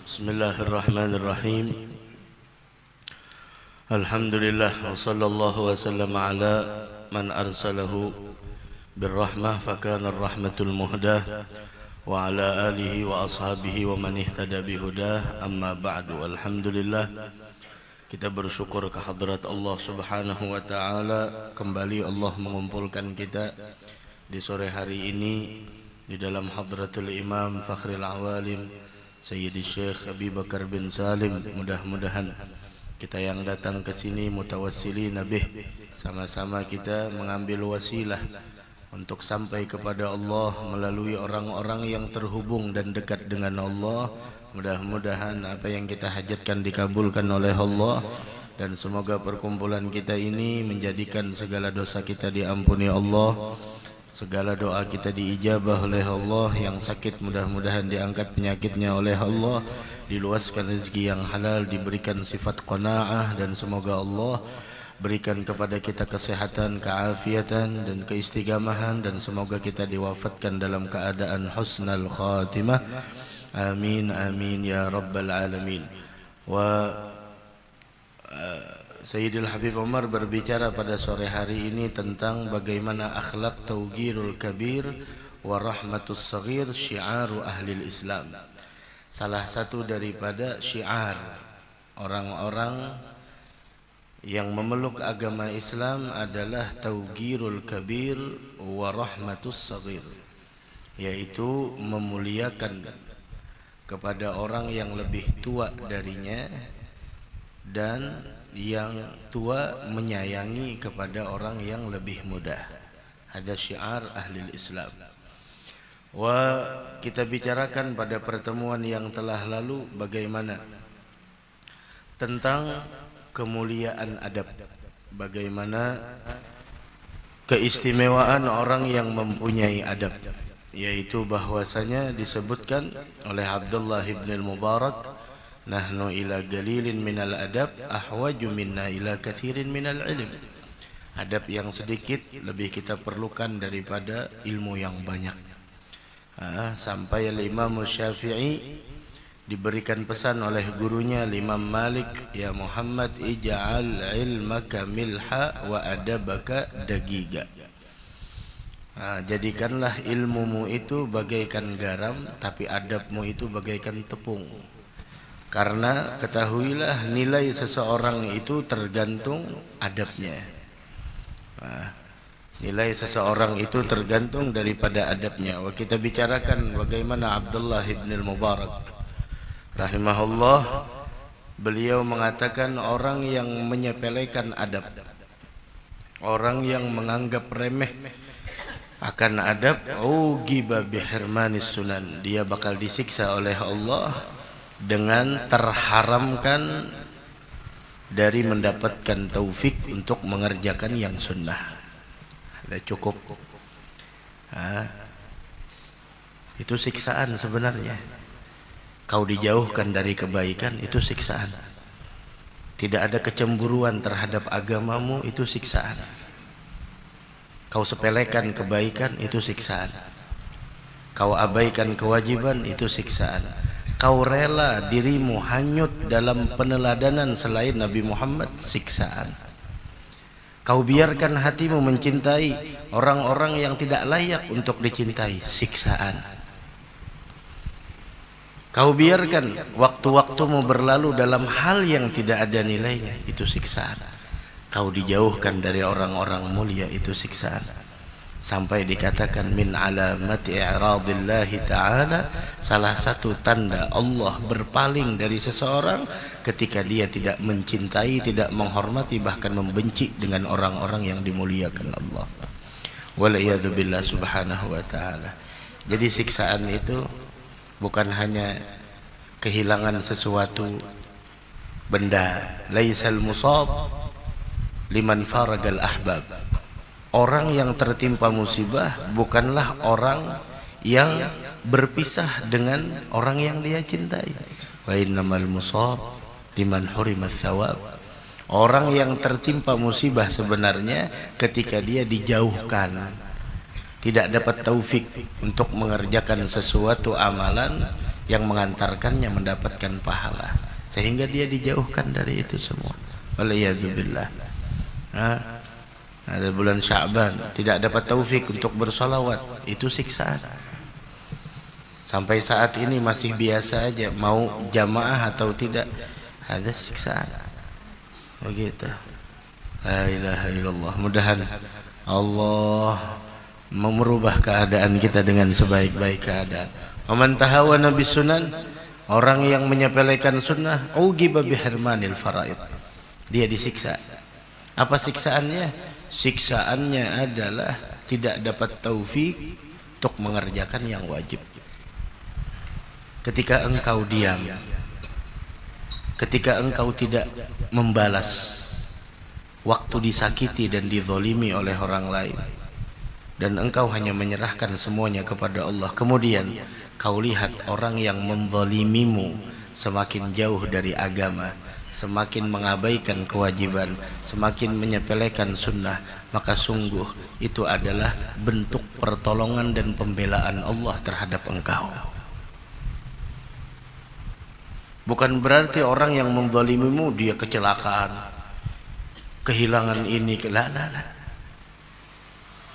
Bismillahirrahmanirrahim. Alhamdulillah wa sallallahu wa sallam ala man arsalahu birrahmah fakana rahmatul muhdah wa ala alihi wa ashabihi wa man ihtada bihudah. Amma ba'du. Alhamdulillah, kita bersyukur kehadrat Allah Subhanahu wa taala. Kembali Allah mengumpulkan kita di sore hari ini di dalam hadratul Imam Fakhril Awalim Sayyidi Syekh Abi Bakar bin Salim. Mudah-mudahan kita yang datang ke sini mutawassilina bih, sama-sama kita mengambil wasilah untuk sampai kepada Allah melalui orang-orang yang terhubung dan dekat dengan Allah. Mudah-mudahan apa yang kita hajatkan dikabulkan oleh Allah, dan semoga perkumpulan kita ini menjadikan segala dosa kita diampuni Allah, segala doa kita diijabah oleh Allah. Yang sakit mudah-mudahan diangkat penyakitnya oleh Allah, diluaskan rezeki yang halal, diberikan sifat qanaah, dan semoga Allah berikan kepada kita kesehatan, keafiatan dan keistiqamahan, dan semoga kita diwafatkan dalam keadaan husnul khatimah. Amin amin ya rabbal alamin. Sayyidil Habib Umar berbicara pada sore hari ini tentang bagaimana akhlak tauqirul kabir wa rahmatus saghir syiaru ahlil Islam. Salah satu daripada syiar orang-orang yang memeluk agama Islam adalah tauqirul kabir wa rahmatus saghir, yaitu memuliakan kepada orang yang lebih tua darinya, dan yang tua menyayangi kepada orang yang lebih muda. Ada syiar ahli Islam. Kita bicarakan pada pertemuan yang telah lalu bagaimana tentang kemuliaan adab, bagaimana keistimewaan orang yang mempunyai adab, yaitu bahwasanya disebutkan oleh Abdullah ibn al-Mubarak, nahnu ila galilin minal adab ahwaju minna ila kathirin minal ilm. Adab yang sedikit lebih kita perlukan daripada ilmu yang banyak. Sampai Imam Syafi'i diberikan pesan oleh gurunya Imam Malik, ya Muhammad ij'al ilmaka milha wa adabaka dagiga. Jadikanlah ilmumu itu bagaikan garam, tapi adabmu itu bagaikan tepung. Karena ketahuilah nilai seseorang itu tergantung adabnya. Nilai seseorang itu tergantung daripada adabnya. Kita bicarakan bagaimana Abdullah ibn al-Mubarak rahimahullah, beliau mengatakan orang yang menyepelekan adab, orang yang menganggap remeh akan adab, ugiba bihirmanis sunan, dia bakal disiksa oleh Allah dengan terharamkan dari mendapatkan taufik untuk mengerjakan yang sunnah. Ada cukup. Itu siksaan sebenarnya. Kau dijauhkan dari kebaikan, itu siksaan. Tidak ada kecemburuan terhadap agamamu, itu siksaan. Kau sepelekan kebaikan, itu siksaan. Kau abaikan kewajiban, itu siksaan. Kau rela dirimu hanyut dalam peneladanan selain Nabi Muhammad, siksaan. Kau biarkan hatimu mencintai orang-orang yang tidak layak untuk dicintai, siksaan. Kau biarkan waktu-waktumu berlalu dalam hal yang tidak ada nilainya, itu siksaan. Kau dijauhkan dari orang-orang mulia, itu siksaan. Sampai dikatakan min alamati i'radillahi ta'ala, salah satu tanda Allah berpaling dari seseorang ketika dia tidak mencintai, tidak menghormati, bahkan membenci dengan orang-orang yang dimuliakan Allah. Wal'iyadzu billah subhanahu wa ta'ala. Jadi siksaan itu bukan hanya kehilangan sesuatu benda. Laisal musab liman faragal ahbab. Orang yang tertimpa musibah bukanlah orang yang berpisah dengan orang yang dia cintai. Wa innamal musab liman hurimat thawab. Orang yang tertimpa musibah sebenarnya ketika dia dijauhkan, tidak dapat taufik untuk mengerjakan sesuatu amalan yang mengantarkannya mendapatkan pahala, sehingga dia dijauhkan dari itu semua. Waliyadzubillah. Ada bulan Sya'ban tidak dapat taufik untuk bersolawat, itu siksaan. Sampai saat ini masih biasa aja, mau jamaah atau tidak ada siksaan. Begitu. La ilaha illallah. Mudahan Allah merubah keadaan kita dengan sebaik-baik keadaan. Waman tahawana bisunan, orang yang menyepelekan sunnah, ugiba bihirmanil faraid, dia disiksa. Apa siksaannya? Siksaannya adalah tidak dapat taufik untuk mengerjakan yang wajib. Ketika engkau diam, ketika engkau tidak membalas waktu disakiti dan dizalimi oleh orang lain, dan engkau hanya menyerahkan semuanya kepada Allah, kemudian kau lihat orang yang menzalimimu semakin jauh dari agama, semakin mengabaikan kewajiban, semakin menyepelekan sunnah, maka sungguh itu adalah bentuk pertolongan dan pembelaan Allah terhadap engkau. Bukan berarti orang yang menzalimimu dia kecelakaan, kehilangan ini, la.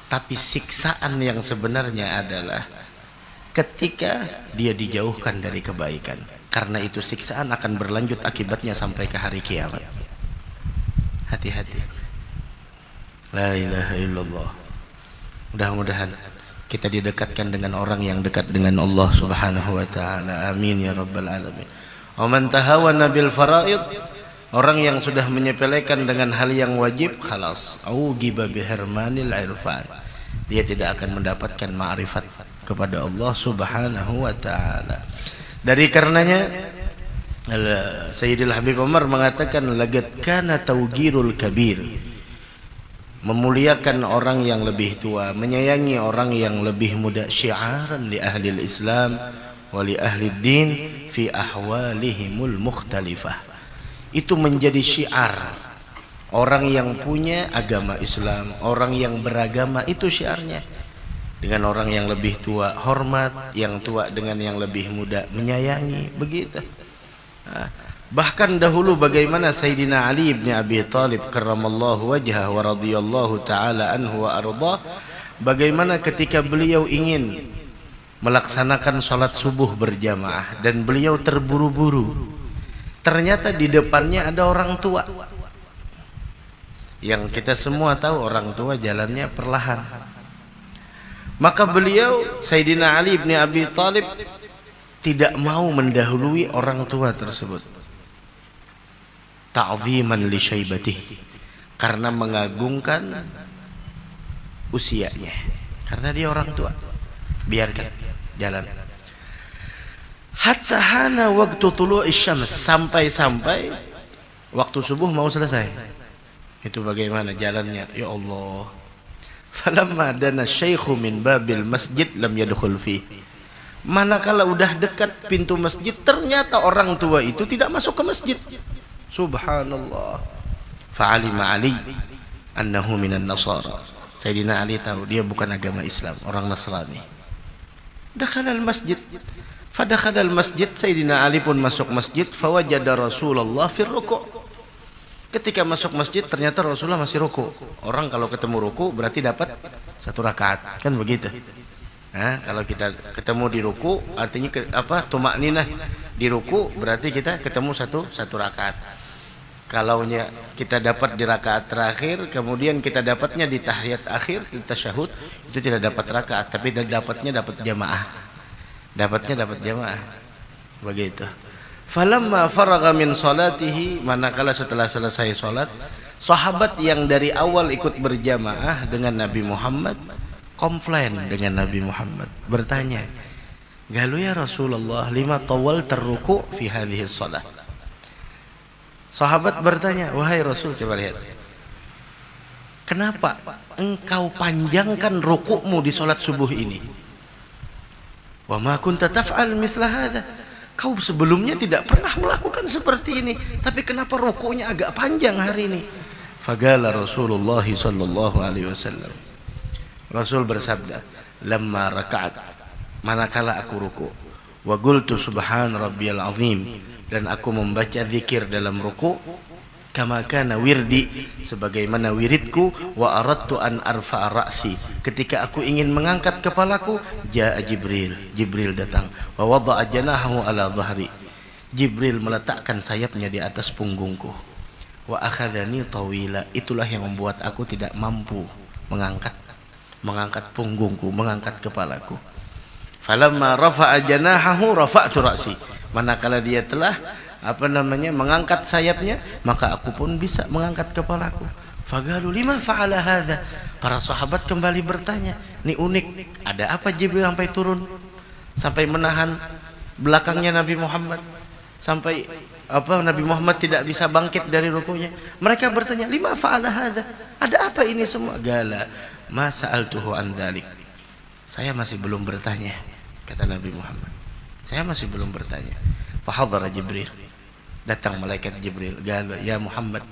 Tapi siksaan yang sebenarnya adalah ketika dia dijauhkan dari kebaikan. Karena itu siksaan akan berlanjut akibatnya sampai ke hari kiamat. Hati-hati. La ilaha illallah. Mudah-mudahan kita didekatkan dengan orang yang dekat dengan Allah Subhanahu wa taala. Amin ya rabbal alamin. Wa man tahawana bil faraid, orang yang sudah menyepelekan dengan hal yang wajib, khalas, augiba bihirmanil irfan, dia tidak akan mendapatkan ma'rifat kepada Allah Subhanahu wa taala. Dari karenanya Sayyidil Habib Umar mengatakan, lagat kana tawgirul kabir, memuliakan orang yang lebih tua, menyayangi orang yang lebih muda, syiaran li ahli Islam wa li ahli din fi ahwalihimul mukhtalifah. Itu menjadi syiar orang yang punya agama Islam, orang yang beragama, itu syiarnya. Dengan orang yang lebih tua hormat, yang tua dengan yang lebih muda menyayangi, begitu. Bahkan dahulu bagaimana Sayyidina Ali bin Abi Thalib karramallahu wajhah wa radhiyallahu taala anhu wa arda, bagaimana ketika beliau ingin melaksanakan sholat subuh berjamaah dan beliau terburu-buru, ternyata di depannya ada orang tua. Yang kita semua tahu orang tua jalannya perlahan. Maka beliau Sayyidina Ali bin Abi Thalib tidak mau mendahului orang tua tersebut, ta'ziman li syaibatih, karena mengagungkan usianya, karena dia orang tua. Biarkan jalan. Hatta hana waktu tulu'is syams, sampai-sampai waktu subuh mau selesai. Itu bagaimana jalannya, ya Allah. Falamma dana syaikhu min babil masjid lam yadkhul fi, manakala udah dekat pintu masjid, ternyata orang tua itu tidak masuk ke masjid. Subhanallah. Fa'alima Ali annahu minan nasara, Sayyidina Ali tahu dia bukan agama Islam, orang Nasrani. Dakhala al-masjid, fadakhala al-masjid, Sayyidina Ali pun masuk masjid, fawajada Rasulullah fi ruku'. Ketika masuk masjid ternyata Rasulullah masih ruku'. Orang kalau ketemu ruku' berarti dapat satu rakaat, kan begitu. Nah, kalau kita ketemu di ruku' artinya tumakninah di ruku' berarti kita ketemu satu rakaat. Kalau kita dapat di rakaat terakhir, kemudian kita dapatnya di tahiyat akhir, kita tasyahud, itu tidak dapat rakaat, tapi dapatnya dapat jamaah. Dapatnya dapat jamaah. Begitu. Falamma faragha min salatihi, manakala setelah selesai salat, sahabat yang dari awal ikut berjamaah dengan Nabi Muhammad komplain dengan Nabi Muhammad, bertanya, "Galu ya Rasulullah, lima tawal terruku fi hadhihi shalah." Sahabat bertanya, wahai Rasul, coba lihat, kenapa engkau panjangkan rukukmu di solat subuh ini? Wa ma kunta taf'al mithla hadha, kau sebelumnya tidak pernah melakukan seperti ini, tapi kenapa rukuknya agak panjang hari ini? Fagala Rasulullah sallallahu alaihi wasallam, Rasul bersabda, lamma raka'at, manakala aku ruku', wa qultu subhan rabbiyal azim, dan aku membaca zikir dalam ruku, kama kana wirdi, sebagaimana wiridku, wa aradtu an arfa'a ra'si, ketika aku ingin mengangkat kepalaku, jaa Jibril datang, wa wada'a janahahu ala dhahri, Jibril meletakkan sayapnya di atas punggungku, wa akhadhani tawila, itulah yang membuat aku tidak mampu mengangkat punggungku, mengangkat kepalaku. Falamma rafa'a janahahu rafa'tu ra'si, manakala dia telah mengangkat sayapnya, maka aku pun bisa mengangkat kepalaku. Fagalu lima fa'ala hadza, para sahabat kembali bertanya, ini unik, ada apa Jibril sampai turun, sampai menahan belakangnya Nabi Muhammad, sampai Nabi Muhammad tidak bisa bangkit dari rukunya. Mereka bertanya, lima fa'ala hadza, ada apa ini semua? Gala ma sa'altuhu an dzalik, saya masih belum bertanya, kata Nabi Muhammad, saya masih belum bertanya. Fahadhara Jibril, datang malaikat Jibril, gala ya Muhammad,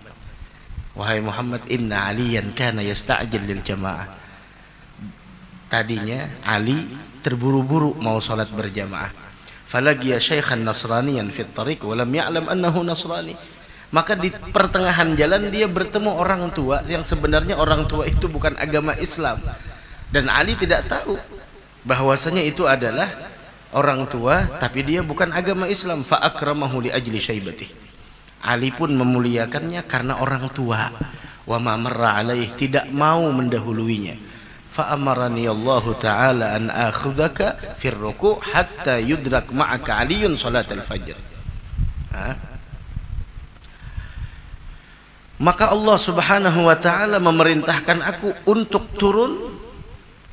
wahai Muhammad, inna aliyan kana yasta'jil lil jamaah, tadinya Ali terburu-buru mau salat berjamaah. Falagiya syaikhan nasraniyan fit tariq wa lam ya'lam annahu nasrani, maka di pertengahan jalan dia bertemu orang tua yang sebenarnya orang tua itu bukan agama Islam, dan Ali tidak tahu bahwasanya itu adalah orang tua, tapi dia bukan agama Islam. Fa akramahu li ajli syaibati, Ali pun memuliakannya karena orang tua. Wa ma marra alaih, tidak mau mendahuluinya. Fa amarani Allah taala an akhudaka fir ruku' hatta yudrak ma'aka aliyun salat al-fajr. Maka Allah subhanahu wa ta'ala memerintahkan aku untuk turun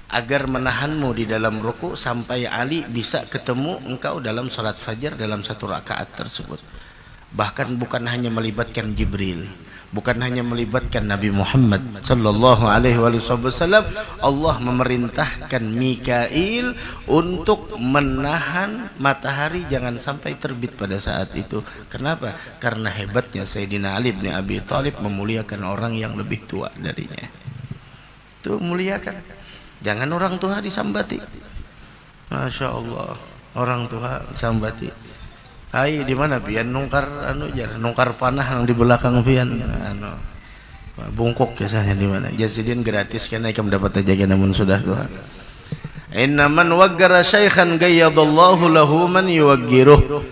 agar menahanmu di dalam ruku sampai Ali bisa ketemu engkau dalam salat fajar dalam satu rakaat tersebut. Bahkan bukan hanya melibatkan Jibril, bukan hanya melibatkan Nabi Muhammad sallallahu alaihi wasallam, Allah memerintahkan Mikail untuk menahan matahari jangan sampai terbit pada saat itu. Kenapa? Karena hebatnya Sayyidina Ali bin Abi Thalib memuliakan orang yang lebih tua darinya. Itu muliakan. Jangan orang tua disambati. Masya Allah, orang tua disambati. Hai di mana pian nungkar nungkar panah yang di belakang pian bungkuk kisahnya di mana? Jasidin gratis karena ikam dapat aja namun sudah tua. Inna man waggara syaikhan gayyadallahu lahu man yuwaggiruh.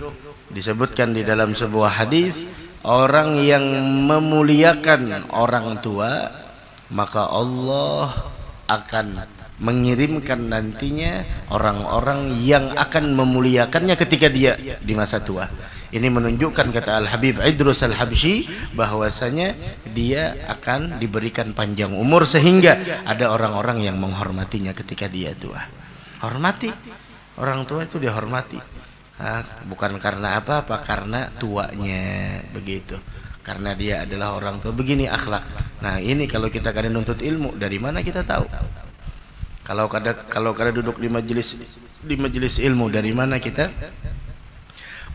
Disebutkan di dalam sebuah hadis, orang yang memuliakan orang tua maka Allah akan mengirimkan nantinya orang-orang yang akan memuliakannya ketika dia di masa tua. Ini menunjukkan, kata Al-Habib Idrus Al-Habsyi, bahwasanya dia akan diberikan panjang umur sehingga ada orang-orang yang menghormatinya ketika dia tua. Hormati orang tua itu, dihormati. Bukan karena apa-apa, karena tuanya begitu. Karena dia adalah orang tua, begini akhlak. Nah ini kalau kita kadang nuntut ilmu, dari mana kita tahu? Kalau kada duduk di majelis ilmu, dari mana kita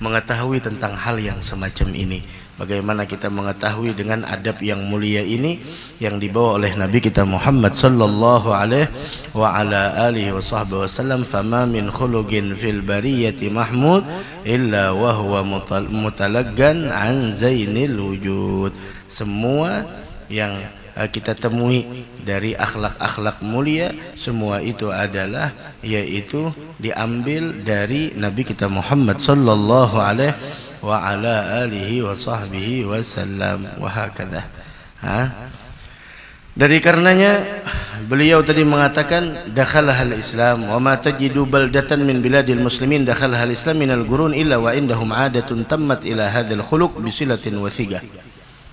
mengetahui tentang hal yang semacam ini? Bagaimana kita mengetahui dengan adab yang mulia ini yang dibawa oleh Nabi kita Muhammad sallallahu alaihi wa ala alihi wasallam? Fama min khuluqin fil bariyati mahmud illa wa huwa mutalaggan an zainil wujud. Semua yang kita temui dari akhlak-akhlak mulia, semua itu adalah yaitu diambil dari Nabi kita Muhammad sallallahu alaihi wa ala alihi wa sahbihi wasallam wa hakadha. Dari karenanya beliau tadi mengatakan dakhalahal Islam wa ma tajidu baldatan min biladil muslimin dakhalahal Islam minal qurun illa wa indahum adatun tammat ila hadzal khuluq bisilatin wathigah.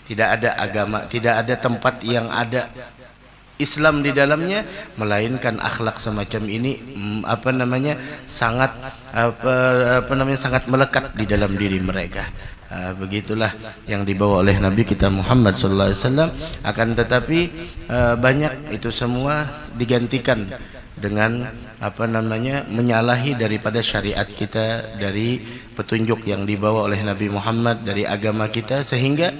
Tidak ada agama, tidak ada tempat yang ada Islam di dalamnya melainkan akhlak semacam ini sangat sangat melekat di dalam diri mereka. Begitulah yang dibawa oleh Nabi kita Muhammad sallallahu alaihi wasallam. Akan tetapi banyak itu semua digantikan dengan menyalahi daripada syariat kita, dari petunjuk yang dibawa oleh Nabi Muhammad, dari agama kita, sehingga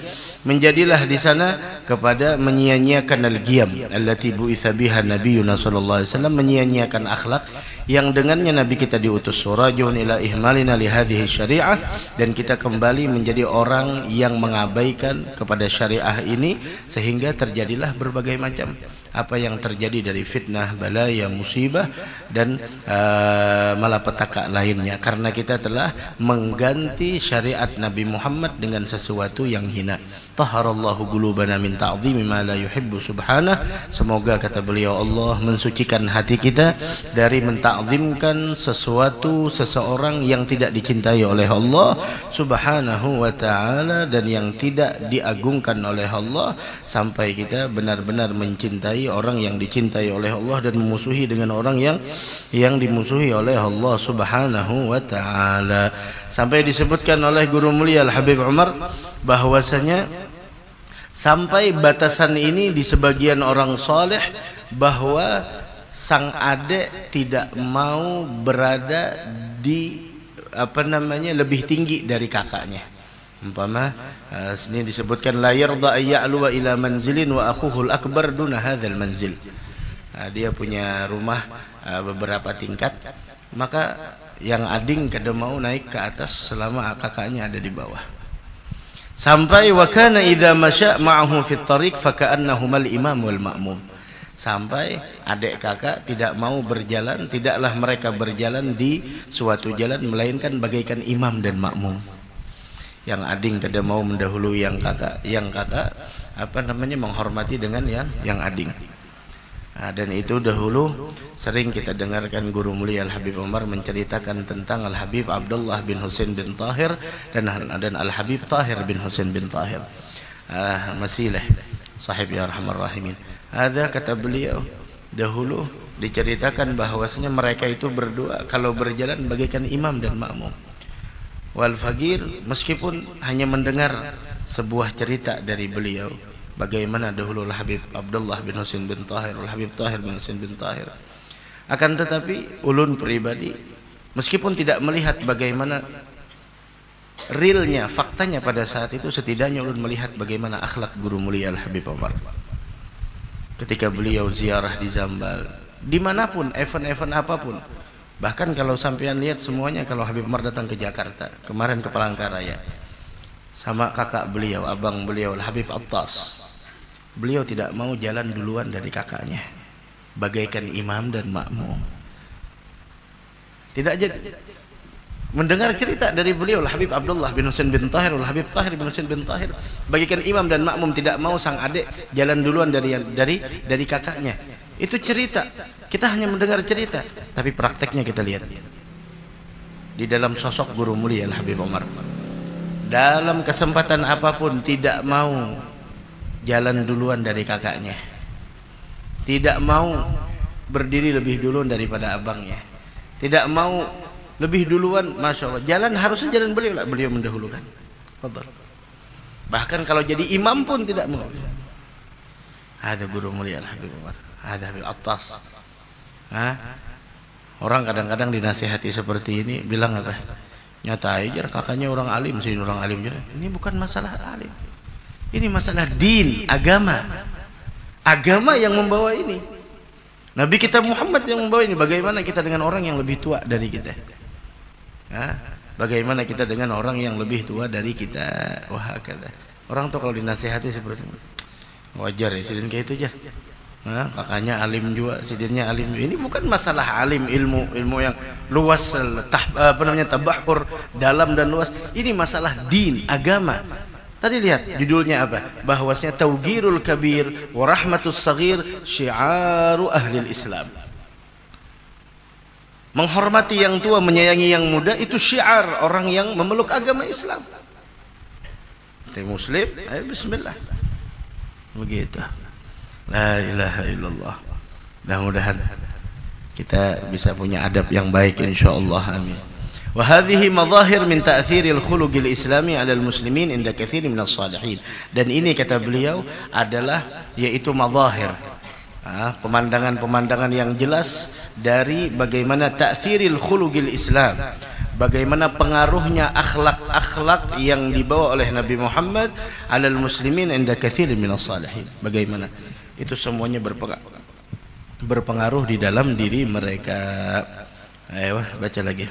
menjadilah di sana kepada menyia-nyiakan al-qiyam allati bu'itsa biha nabiyuna sallallahu alaihi wasallam, menyia-nyiakan akhlak yang dengannya Nabi kita diutus, surajun ila ihmalina li hadhihi syariah, dan kita kembali menjadi orang yang mengabaikan kepada syariah ini, sehingga terjadilah berbagai macam apa yang terjadi dari fitnah, balaya, musibah dan malapetaka lainnya, karena kita telah mengganti syariat Nabi Muhammad dengan sesuatu yang hina. Taharallahu qulubana min ta'zimi ma la yuhibbu subhanah. Semoga, kata beliau, Allah mensucikan hati kita dari menta'zimkan sesuatu, seseorang yang tidak dicintai oleh Allah subhanahu wa ta'ala, dan yang tidak diagungkan oleh Allah, sampai kita benar-benar mencintai orang yang dicintai oleh Allah dan memusuhi dengan orang yang dimusuhi oleh Allah subhanahu wa ta'ala. Sampai disebutkan oleh guru mulia Al-Habib Umar bahwasanya sampai batasan ini di sebagian orang soleh, bahwa sang adik tidak mau berada di lebih tinggi dari kakaknya. Umpama sini disebutkan la yarda ayya'lu ila manzilin wa akhuhul akbar duna hadzal manzil. Dia punya rumah beberapa tingkat, maka yang ading kada mau naik ke atas selama kakaknya ada di bawah. Sampai wa kana idza masya ma'ahu fit tariq fa ka'annahumal imam wal ma'mum. Sampai adik kakak tidak mau berjalan, tidaklah mereka berjalan di suatu jalan melainkan bagaikan imam dan makmum. Yang ading kada mau mendahului yang kakak menghormati dengan yang ading. Dan itu dahulu sering kita dengarkan guru mulia Al-Habib Umar menceritakan tentang Al-Habib Abdullah bin Husain bin Tahir dan Al-Habib Tahir bin Husain bin Tahir. Masilah sahib ya arhamar rahimin. Ada, kata beliau, dahulu diceritakan bahwasanya mereka itu berdua kalau berjalan bagaikan imam dan makmum. Wal Faqir meskipun hanya mendengar sebuah cerita dari beliau bagaimana dahulu Al-Habib Abdullah bin Husain bin Tahir, Al-Habib Tahir bin Husain bin Tahir, akan tetapi ulun pribadi meskipun tidak melihat bagaimana realnya, faktanya pada saat itu, setidaknya ulun melihat bagaimana akhlak guru mulia Al-Habib Umar ketika beliau ziarah di Zambal, dimanapun, event-event apapun. Bahkan kalau sampean lihat semuanya, kalau Habib Umar datang ke Jakarta kemarin ke Palangkaraya sama kakak beliau, abang beliau Al-Habib Attas, beliau tidak mau jalan duluan dari kakaknya, bagaikan imam dan makmum. Tidak jadi mendengar cerita dari beliau Al-Habib Abdullah bin Husain bin Tahir, Al-Habib Tahir bin Husain bin Tahir, bagaikan imam dan makmum, tidak mau sang adik jalan duluan dari kakaknya. Itu cerita, kita hanya mendengar cerita, tapi prakteknya kita lihat di dalam sosok guru mulia Al-Habib Umar. Dalam kesempatan apapun tidak mau jalan duluan dari kakaknya, tidak mau berdiri lebih duluan daripada abangnya, tidak mau lebih duluan, masya Allah, jalan harusnya jalan beliau lah, beliau mendahulukan. Bahkan kalau jadi imam pun tidak mau. Ada guru mulia Al-Habib Umar, ada Habib Attas. Orang kadang-kadang dinasihati seperti ini bilang apa? Nyata aja kakaknya orang alim, sini orang alim juga. Ini bukan masalah alim, ini masalah din, agama. Agama yang membawa ini, Nabi kita Muhammad yang membawa ini. Bagaimana kita dengan orang yang lebih tua dari kita? Bagaimana kita dengan orang yang lebih tua dari kita? Wah, kata orang tuh kalau dinasihati seperti itu wajar ya, sidin kayak itu aja. Kakaknya alim juga, sidinnya alim juga. Ini bukan masalah alim, ilmu yang luas, tabahur, dalam dan luas. Ini masalah din, agama. Tadi lihat judulnya apa? Bahwasanya Tauqirul Kabir wa Rahmatus Saghir syiaru ahli Islam. Menghormati yang tua, menyayangi yang muda, itu syiar orang yang memeluk agama Islam. Kita muslim, ayo bismillah. Begitu. La ilaha illallah. Mudah-mudahan kita bisa punya adab yang baik insyaallah, amin. Wa hadhihi madhahir min ta'thiril khuluqil islami 'alal muslimin inda katsir minas salihin. Dan ini, kata beliau, adalah yaitu madhahir, pemandangan-pemandangan yang jelas dari bagaimana ta'thiril khuluqil Islam, bagaimana pengaruhnya akhlak-akhlak yang dibawa oleh Nabi Muhammad 'alal muslimin inda katsir minas salihin. Bagaimana itu semuanya berpengaruh di dalam diri mereka. Ayo, baca lagi.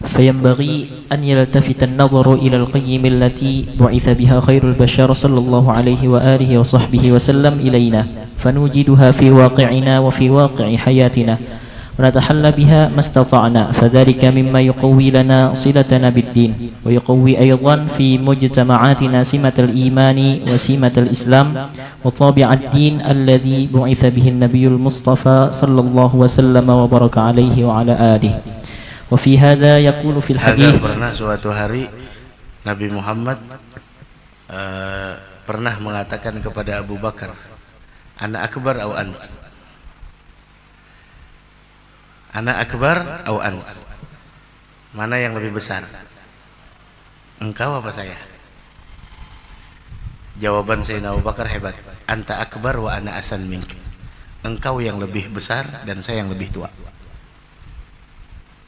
فينبغي أن يلتفت النظر إلى القيم التي بعث بها خير البشر صلى الله عليه وآله وصحبه وسلم إلينا فنوجدها في واقعنا وفي واقع حياتنا ونتحلى بها ما استطعنا فذلك مما يقوي لنا صلتنا بالدين ويقوي أيضا في مجتمعاتنا سمة الإيمان وسمة الإسلام وطابع الدين الذي بعث به النبي المصطفى صلى الله وسلم وبارك عليه وعلى آله. وفي هذا يقول في الحديث. Pernah suatu hari Nabi Muhammad pernah mengatakan kepada Abu Bakar, ana akbar au ant, ana akbar au ant, mana yang lebih besar, engkau apa saya? Jawaban Sayyidina Abu Bakar hebat, anta akbar wa ana asan mink, engkau yang lebih besar dan saya yang lebih tua.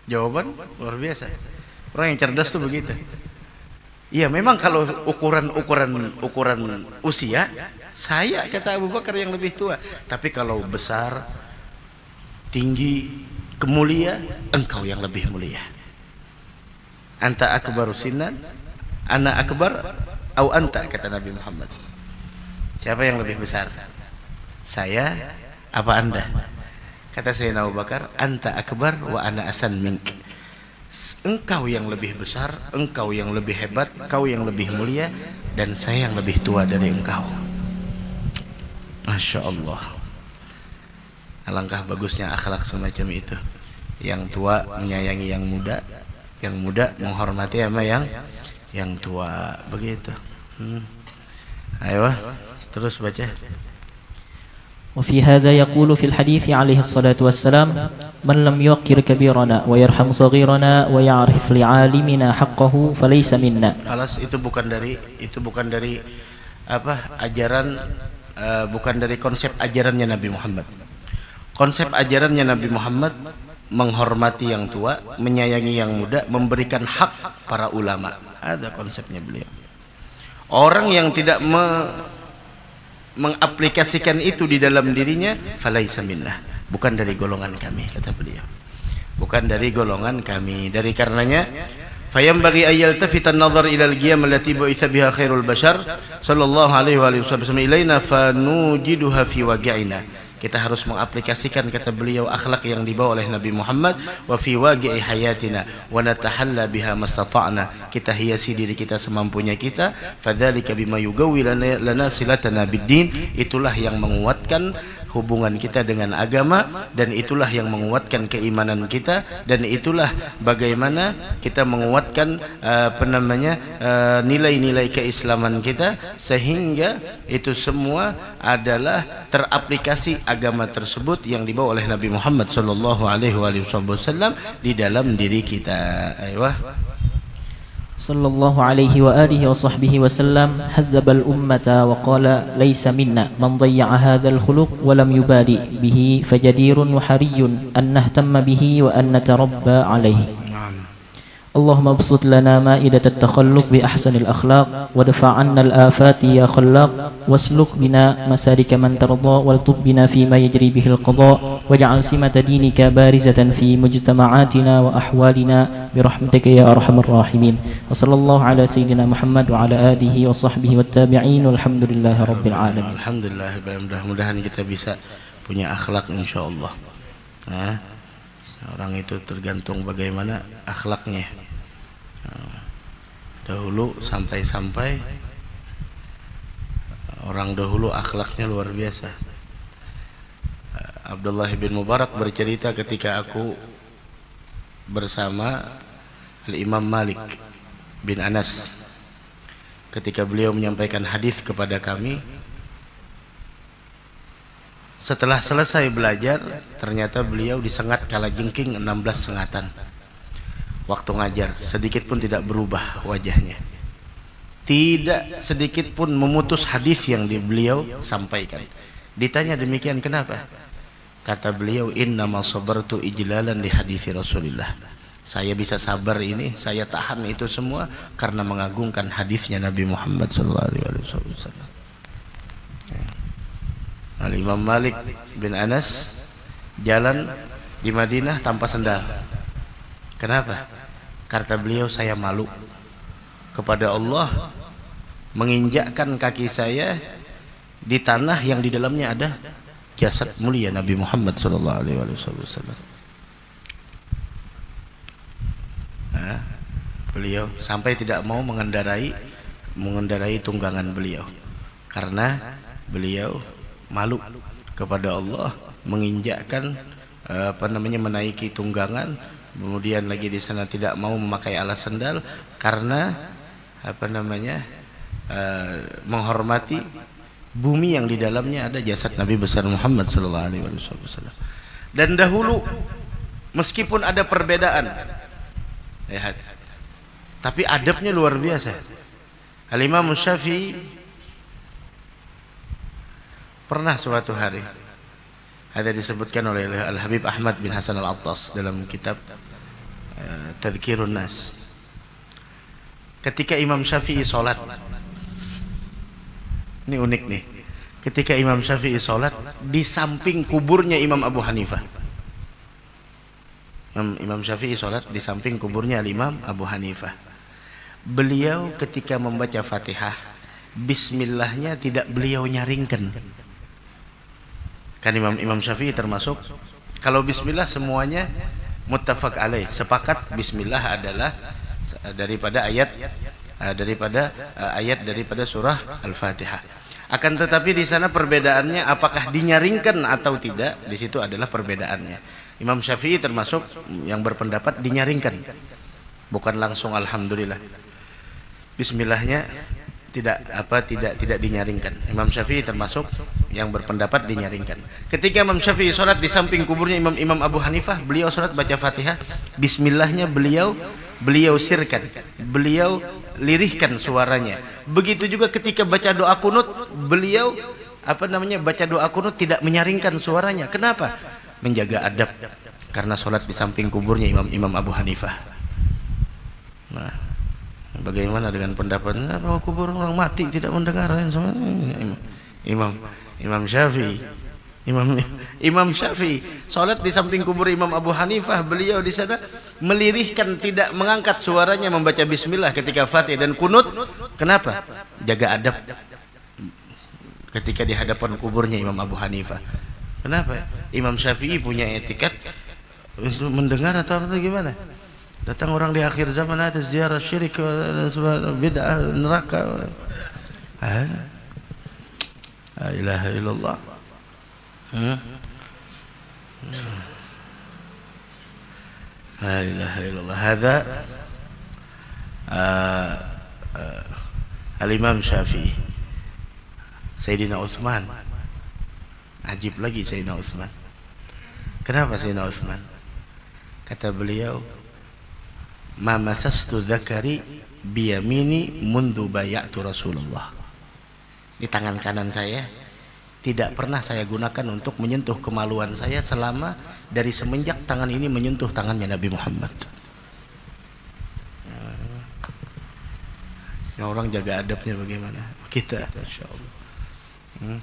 Jawaban luar biasa. Orang yang cerdas tuh begitu. Iya, memang kalau ukuran usia, saya kata Abu Bakar yang lebih tua. Tapi kalau besar, tinggi, kemulia, engkau yang lebih mulia. Anta akbaru sinan, ana akbar, au anta, kata Nabi Muhammad. Siapa yang lebih besar? Saya apa Anda? Kata Sayyidina Abu Bakar, anta akbar wa ana asan mink. Engkau yang lebih besar, engkau yang lebih hebat, engkau yang lebih mulia, dan saya yang lebih tua dari engkau. Masya Allah. Alangkah bagusnya akhlak semacam itu. Yang tua menyayangi yang muda menghormati sama yang tua, begitu. Ayo, terus baca. وفي هذا يقول في الحديث عليه الصلاة والسلام من لم يوقر كبيرنا ويرحم صغيرنا ويعرف لعالمنا حقه فليس منا. Alas, itu bukan dari apa ajaran, bukan dari konsep ajarannya Nabi Muhammad. Konsep ajarannya Nabi Muhammad menghormati yang tua, menyayangi yang muda, memberikan hak para ulama. Ada konsepnya beliau. Orang yang tidak mengaplikasikan itu di dalam dirinya, falaisa minnah, bukan dari golongan kami, kata beliau. Bukan dari golongan kami. Dari karenanya fayambaghi ayyaltafita an-nazar ila al-qiyam allati bu'itha biha khairul bashar sallallahu alaihi wa sallam ilaina fanujiduha fi waqi'ina. Kita harus mengaplikasikan, kata beliau, akhlak yang dibawa oleh Nabi Muhammad, wa fi waqi'i hayatina wa natahalla biha mastata'na. Kita hiasi diri kita semampunya kita. Fadzalika bima yugawwi lana silatana biddin. Itulah yang menguatkan hubungan kita dengan agama, dan itulah yang menguatkan keimanan kita, dan itulah bagaimana kita menguatkan nilai-nilai keislaman kita, sehingga itu semua adalah teraplikasi agama tersebut yang dibawa oleh Nabi Muhammad sallallahu alaihi wasallam di dalam diri kita. Ayo. صلى الله عليه وآله وصحبه وسلم حذب الأمة وقال ليس منا من ضيع هذا الخلق ولم يبالي به فجدير وحري أن نهتم به وأن نتربى عليه. اللهم ابسط لنا مائدة التخلق بأحسن الأخلاق ودفع عنا الآفات يا خلاق واسلك بنا مسالك من ترضى والطب بنا فيما يجري به القضاء واجعل سمة دينك بارزة في مجتمعاتنا وأحوالنا برحمتك يا أرحم الراحمين. وصلى الله على سيدنا محمد وعلى آله وصحبه والتابعين والحمد لله رب العالمين. Alhamdulillah, mudah-mudahan kita bisa punya akhlak insyaallah. Nah, orang itu tergantung bagaimana akhlaknya. Dahulu sampai orang dahulu akhlaknya luar biasa. Abdullah bin Mubarak bercerita ketika aku bersama Al-Imam Malik bin Anas, ketika beliau menyampaikan hadis kepada kami, setelah selesai belajar ternyata beliau disengat kalajengking 16 sengatan. Waktu ngajar sedikit pun tidak berubah wajahnya, tidak sedikit pun memutus hadis yang beliau sampaikan. Ditanya demikian, kenapa? Kata beliau, innama sabartu ijlalan li hadis Rasulillah. Saya bisa sabar ini, saya tahan itu semua karena mengagungkan hadisnya Nabi Muhammad sallallahu alaihi wasallam. Al-Imam Malik bin Anas jalan di Madinah tanpa sendal. Kenapa? Kata beliau, saya malu kepada Allah menginjakkan kaki saya di tanah yang di dalamnya ada jasad mulia Nabi Muhammad sallallahu alaihi wasallam. Nah, beliau sampai tidak mau mengendarai tunggangan beliau karena beliau malu kepada Allah menginjakkan menaiki tunggangan, kemudian lagi di sana tidak mau memakai alas sendal karena menghormati bumi yang di dalamnya ada jasad Nabi besar Muhammad sallallahu alaihi wasallam. Dan dahulu meskipun ada perbedaan, lihat, tapi adabnya luar biasa. Al-Imam Syafi'i pernah suatu hari, ada disebutkan oleh Al-Habib Ahmad bin Hasan Al-Attas dalam kitab Tadhkirun Nas, ketika Imam Syafi'i sholat, ini unik nih, ketika Imam Syafi'i sholat di samping kuburnya Imam Abu Hanifah. Imam Syafi'i sholat di samping kuburnya Imam Abu Hanifah. Beliau ketika membaca Fatihah, bismillahnya tidak beliau nyaringkan. Kan Imam Syafi'i termasuk, kalau bismillah semuanya muttafaq alaih, sepakat bismillah adalah daripada ayat daripada surah Al-Fatihah. Akan tetapi di sana perbedaannya apakah dinyaringkan atau tidak, di situ adalah perbedaannya. Imam Syafi'i termasuk yang berpendapat dinyaringkan, bukan langsung alhamdulillah. Bismillahnya tidak dinyaringkan. Imam Syafi'i termasuk yang berpendapat dinyaringkan. Ketika Imam Syafi'i sholat di samping kuburnya Imam Abu Hanifah, beliau sholat baca Fatihah, bismillahnya beliau sirkan, beliau lirihkan suaranya. Begitu juga ketika baca doa kunut, beliau baca doa kunut tidak menyaringkan suaranya. Kenapa? Menjaga adab, karena sholat di samping kuburnya Imam Abu Hanifah. Nah, bagaimana dengan pendapatnya bahwa kubur orang mati tidak mendengar? Imam Syafi'i, Imam Syafi'i sholat di samping kubur Imam Abu Hanifah, beliau di sana melirihkan, tidak mengangkat suaranya membaca bismillah ketika Fatihah dan kunut. Kenapa? Jaga adab ketika di hadapan kuburnya Imam Abu Hanifah. Kenapa? Imam Syafi'i punya etikat untuk mendengar atau gimana? Datang orang di akhir zaman atas ziarah syirik dan bid'ah neraka. La ilaha illallah. La ilaha illallah. Hadza Al-Imam Syafi'i. Sayyidina Utsman. Ajib lagi Sayyidina Utsman. Kenapa Sayyidina Utsman? Kata beliau, ma masastu dzakari biyamini mundu bay'atu Rasulullah. Di tangan kanan saya tidak pernah saya gunakan untuk menyentuh kemaluan saya selama dari semenjak tangan ini menyentuh tangannya Nabi Muhammad. Ya, orang jaga adabnya bagaimana? Kita, Masya Allah.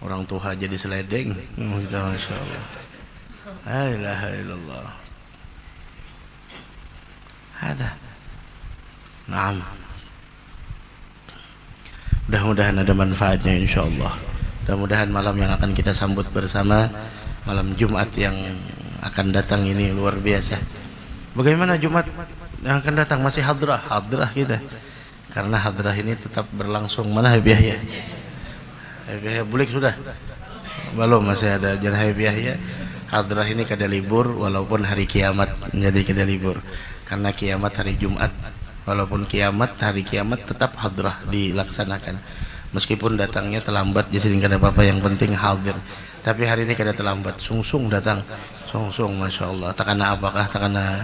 Orang tua jadi seledeng, kita, Masya Allah. La ilaha illallah. Ada. Naam. Mudah-mudahan ada manfaatnya insyaallah. Mudah-mudahan malam yang akan kita sambut bersama, malam Jumat yang akan datang ini luar biasa. Bagaimana Jumat yang akan datang? Masih hadrah kita. Karena hadrah ini tetap berlangsung. Mana Habib Yahya? Habib Yahya bulik sudah? Belum, masih ada Jan Habib Yahya. Hadrah ini kada libur walaupun hari kiamat menjadi kada libur. Karena kiamat hari Jumat, walaupun hari kiamat tetap hadrah dilaksanakan. Meskipun datangnya terlambat, jadi kada apa-apa, yang penting hadir. Tapi hari ini kada terlambat, sungsung datang, sungsung, Masya Allah. Takana apakah takana.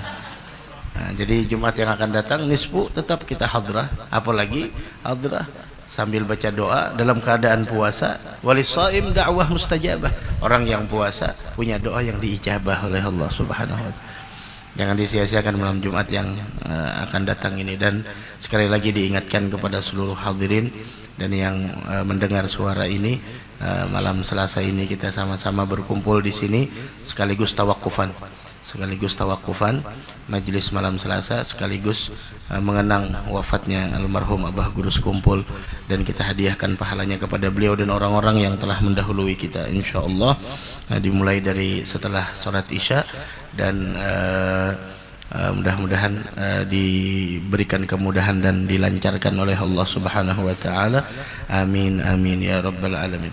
Nah, jadi Jumat yang akan datang nisfu tetap kita hadrah, apalagi hadrah sambil baca doa dalam keadaan puasa. Walissaim da'wah mustajabah. Orang yang puasa punya doa yang diijabah oleh Allah Subhanahu wa ta'ala. Jangan disia-siakan malam Jumat yang akan datang ini. Dan sekali lagi diingatkan kepada seluruh hadirin, dan yang mendengar suara ini. Malam Selasa ini kita sama-sama berkumpul di sini sekaligus tawakufan majelis malam Selasa, sekaligus mengenang wafatnya almarhum Abah Guru Sekumpul, dan kita hadiahkan pahalanya kepada beliau dan orang-orang yang telah mendahului kita insyaallah. Dimulai dari setelah sholat isya, dan mudah-mudahan diberikan kemudahan dan dilancarkan oleh Allah Subhanahu wa taala. Amin amin ya rabbal alamin.